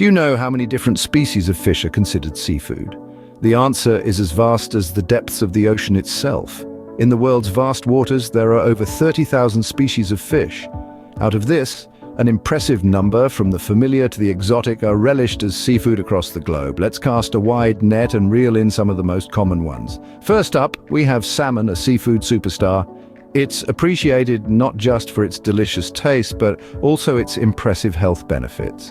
Do you know how many different species of fish are considered seafood? The answer is as vast as the depths of the ocean itself. In the world's vast waters, there are over 30,000 species of fish. Out of this, an impressive number, from the familiar to the exotic, are relished as seafood across the globe. Let's cast a wide net and reel in some of the most common ones. First up, we have salmon, a seafood superstar. It's appreciated not just for its delicious taste, but also its impressive health benefits.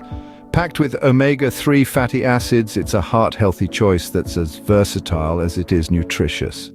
Packed with omega-3 fatty acids, it's a heart-healthy choice that's as versatile as it is nutritious.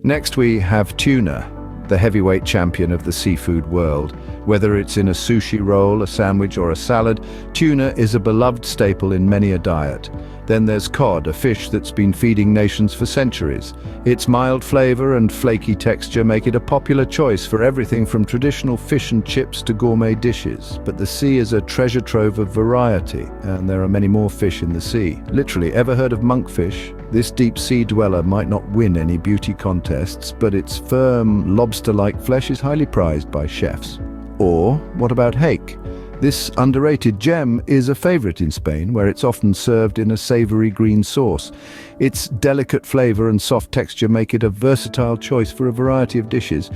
Next, we have tuna, the heavyweight champion of the seafood world. Whether it's in a sushi roll, a sandwich, or a salad, tuna is a beloved staple in many a diet. Then there's cod, a fish that's been feeding nations for centuries. Its mild flavor and flaky texture make it a popular choice for everything from traditional fish and chips to gourmet dishes. But the sea is a treasure trove of variety, and there are many more fish in the sea. Literally, ever heard of monkfish? This deep-sea dweller might not win any beauty contests, but its firm, lobster-like flesh is highly prized by chefs. Or what about hake? This underrated gem is a favorite in Spain, where it's often served in a savory green sauce. Its delicate flavor and soft texture make it a versatile choice for a variety of dishes.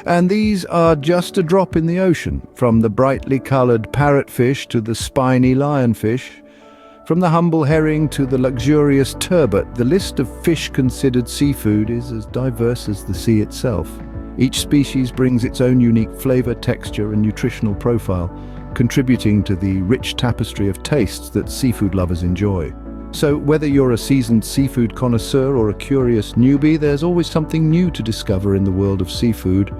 And these are just a drop in the ocean, from the brightly colored parrotfish to the spiny lionfish. From the humble herring to the luxurious turbot, the list of fish considered seafood is as diverse as the sea itself. Each species brings its own unique flavor, texture, and nutritional profile, contributing to the rich tapestry of tastes that seafood lovers enjoy. So whether you're a seasoned seafood connoisseur or a curious newbie, there's always something new to discover in the world of seafood.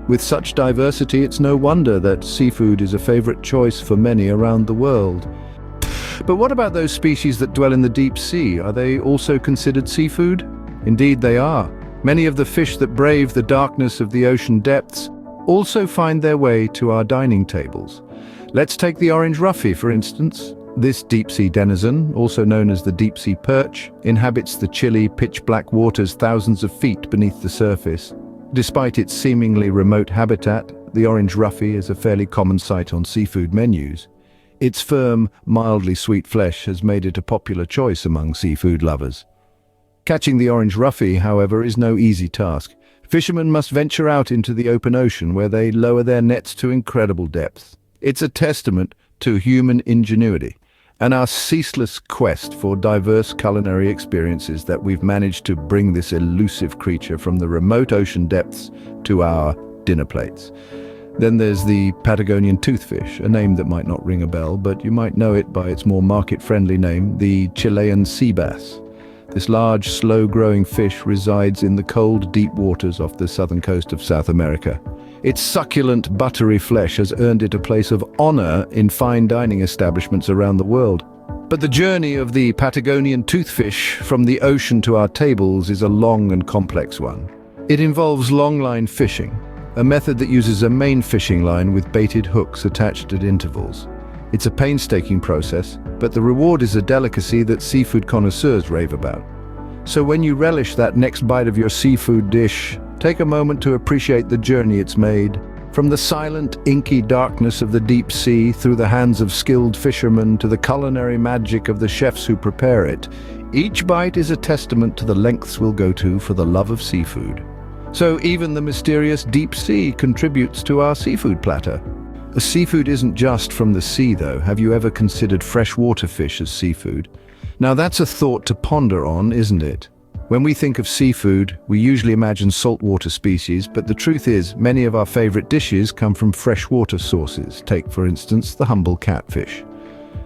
With such diversity, it's no wonder that seafood is a favorite choice for many around the world. But what about those species that dwell in the deep sea? Are they also considered seafood? Indeed they are. Many of the fish that brave the darkness of the ocean depths also find their way to our dining tables. Let's take the orange roughy, for instance. This deep-sea denizen, also known as the deep-sea perch, inhabits the chilly, pitch-black waters thousands of feet beneath the surface. Despite its seemingly remote habitat, the orange roughy is a fairly common sight on seafood menus. Its firm, mildly sweet flesh has made it a popular choice among seafood lovers. Catching the orange roughy, however, is no easy task. Fishermen must venture out into the open ocean, where they lower their nets to incredible depths. It's a testament to human ingenuity and our ceaseless quest for diverse culinary experiences that we've managed to bring this elusive creature from the remote ocean depths to our dinner plates. Then there's the Patagonian toothfish, a name that might not ring a bell, but you might know it by its more market-friendly name, the Chilean sea bass. This large, slow-growing fish resides in the cold, deep waters off the southern coast of South America. Its succulent, buttery flesh has earned it a place of honor in fine dining establishments around the world. But the journey of the Patagonian toothfish from the ocean to our tables is a long and complex one. It involves longline fishing, a method that uses a main fishing line with baited hooks attached at intervals. It's a painstaking process, but the reward is a delicacy that seafood connoisseurs rave about. So when you relish that next bite of your seafood dish, take a moment to appreciate the journey it's made. From the silent, inky darkness of the deep sea, through the hands of skilled fishermen, to the culinary magic of the chefs who prepare it, each bite is a testament to the lengths we'll go to for the love of seafood. So even the mysterious deep sea contributes to our seafood platter. A seafood isn't just from the sea, though. Have you ever considered freshwater fish as seafood? Now that's a thought to ponder on, isn't it? When we think of seafood, we usually imagine saltwater species, but the truth is, many of our favorite dishes come from freshwater sources. Take, for instance, the humble catfish.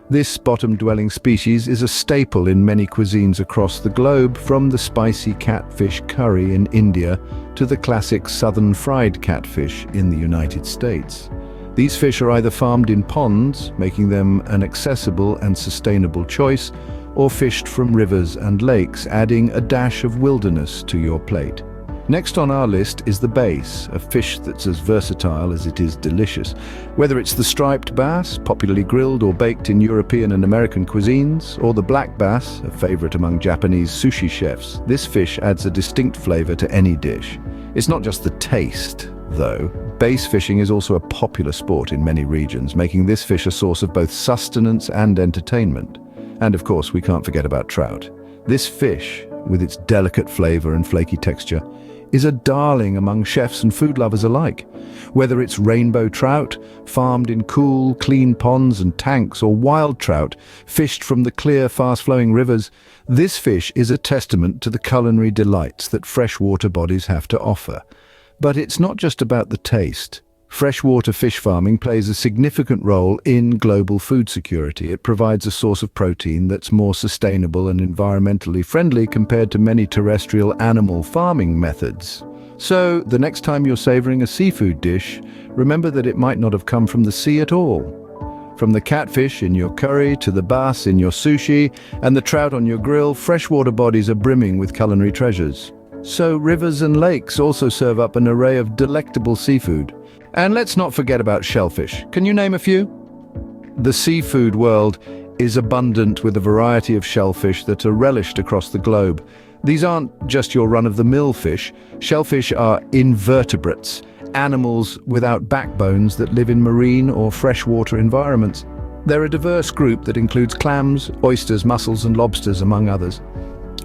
This bottom-dwelling species is a staple in many cuisines across the globe, from the spicy catfish curry in India to the classic southern fried catfish in the United States. These fish are either farmed in ponds, making them an accessible and sustainable choice, or fished from rivers and lakes, adding a dash of wilderness to your plate. Next on our list is the bass, a fish that's as versatile as it is delicious. Whether it's the striped bass, popularly grilled or baked in European and American cuisines, or the black bass, a favorite among Japanese sushi chefs, this fish adds a distinct flavor to any dish. It's not just the taste. though, bass fishing is also a popular sport in many regions, making this fish a source of both sustenance and entertainment. And of course, we can't forget about trout. This fish, with its delicate flavor and flaky texture, is a darling among chefs and food lovers alike. Whether it's rainbow trout, farmed in cool, clean ponds and tanks, or wild trout, fished from the clear, fast-flowing rivers, this fish is a testament to the culinary delights that freshwater bodies have to offer. But it's not just about the taste. Freshwater fish farming plays a significant role in global food security. It provides a source of protein that's more sustainable and environmentally friendly compared to many terrestrial animal farming methods. So, the next time you're savoring a seafood dish, remember that it might not have come from the sea at all. From the catfish in your curry to the bass in your sushi and the trout on your grill, freshwater bodies are brimming with culinary treasures. So, rivers and lakes also serve up an array of delectable seafood. And let's not forget about shellfish. Can you name a few? The seafood world is abundant with a variety of shellfish that are relished across the globe. These aren't just your run-of-the-mill fish. Shellfish are invertebrates, animals without backbones that live in marine or freshwater environments. They're a diverse group that includes clams, oysters, mussels, and lobsters, among others.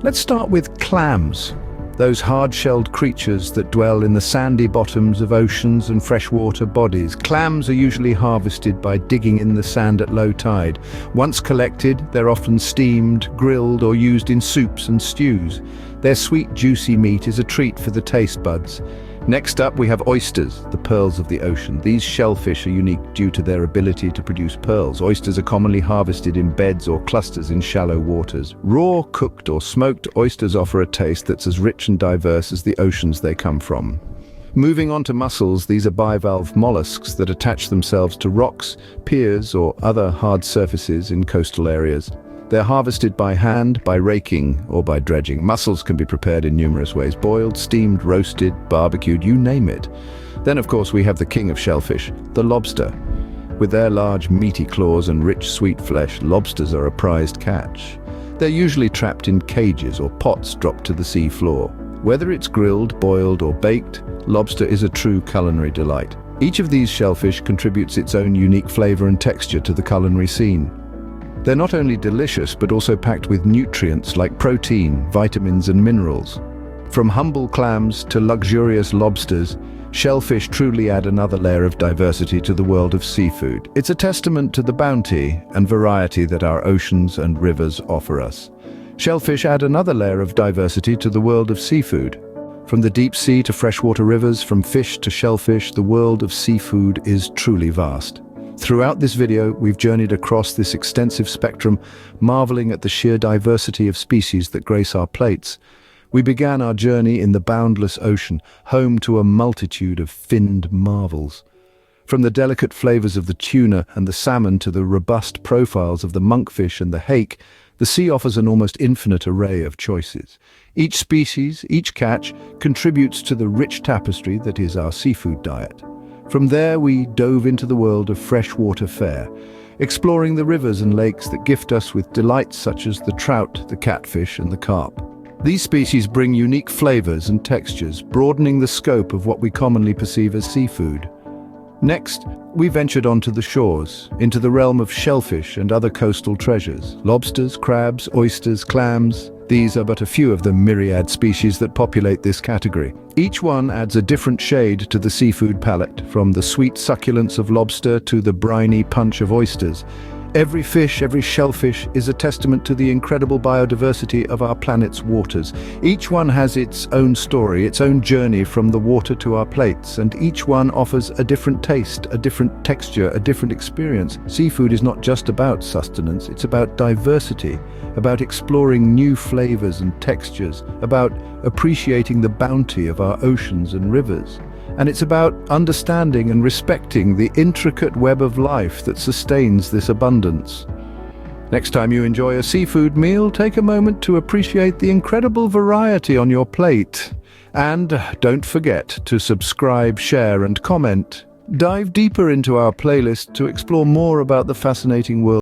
Let's start with clams. Those hard-shelled creatures that dwell in the sandy bottoms of oceans and freshwater bodies. Clams are usually harvested by digging in the sand at low tide. Once collected, they're often steamed, grilled, or used in soups and stews. Their sweet, juicy meat is a treat for the taste buds. Next up, we have oysters, the pearls of the ocean. These shellfish are unique due to their ability to produce pearls. Oysters are commonly harvested in beds or clusters in shallow waters. Raw, cooked, or smoked, oysters offer a taste that's as rich and diverse as the oceans they come from. Moving on to mussels, these are bivalve mollusks that attach themselves to rocks, piers, or other hard surfaces in coastal areas. They're harvested by hand, by raking, or by dredging. Mussels can be prepared in numerous ways: boiled, steamed, roasted, barbecued, you name it. Then, of course, we have the king of shellfish, the lobster. With their large, meaty claws and rich, sweet flesh, lobsters are a prized catch. They're usually trapped in cages or pots dropped to the sea floor. Whether it's grilled, boiled, or baked, lobster is a true culinary delight. Each of these shellfish contributes its own unique flavor and texture to the culinary scene. They're not only delicious, but also packed with nutrients like protein, vitamins, and minerals. From humble clams to luxurious lobsters, shellfish truly add another layer of diversity to the world of seafood. It's a testament to the bounty and variety that our oceans and rivers offer us. Shellfish add another layer of diversity to the world of seafood. From the deep sea to freshwater rivers, from fish to shellfish, the world of seafood is truly vast. Throughout this video, we've journeyed across this extensive spectrum, marveling at the sheer diversity of species that grace our plates. We began our journey in the boundless ocean, home to a multitude of finned marvels. From the delicate flavors of the tuna and the salmon to the robust profiles of the monkfish and the hake, the sea offers an almost infinite array of choices. Each species, each catch, contributes to the rich tapestry that is our seafood diet. From there, we dove into the world of freshwater fare, exploring the rivers and lakes that gift us with delights such as the trout, the catfish, and the carp. These species bring unique flavors and textures, broadening the scope of what we commonly perceive as seafood. Next, we ventured onto the shores, into the realm of shellfish and other coastal treasures. Lobsters, crabs, oysters, clams. These are but a few of the myriad species that populate this category. Each one adds a different shade to the seafood palette, from the sweet succulence of lobster to the briny punch of oysters. Every fish, every shellfish is a testament to the incredible biodiversity of our planet's waters. Each one has its own story, its own journey from the water to our plates, and each one offers a different taste, a different texture, a different experience. Seafood is not just about sustenance, it's about diversity, about exploring new flavors and textures, about appreciating the bounty of our oceans and rivers. And it's about understanding and respecting the intricate web of life that sustains this abundance. Next time you enjoy a seafood meal, take a moment to appreciate the incredible variety on your plate. And don't forget to subscribe, share, and comment. Dive deeper into our playlist to explore more about the fascinating world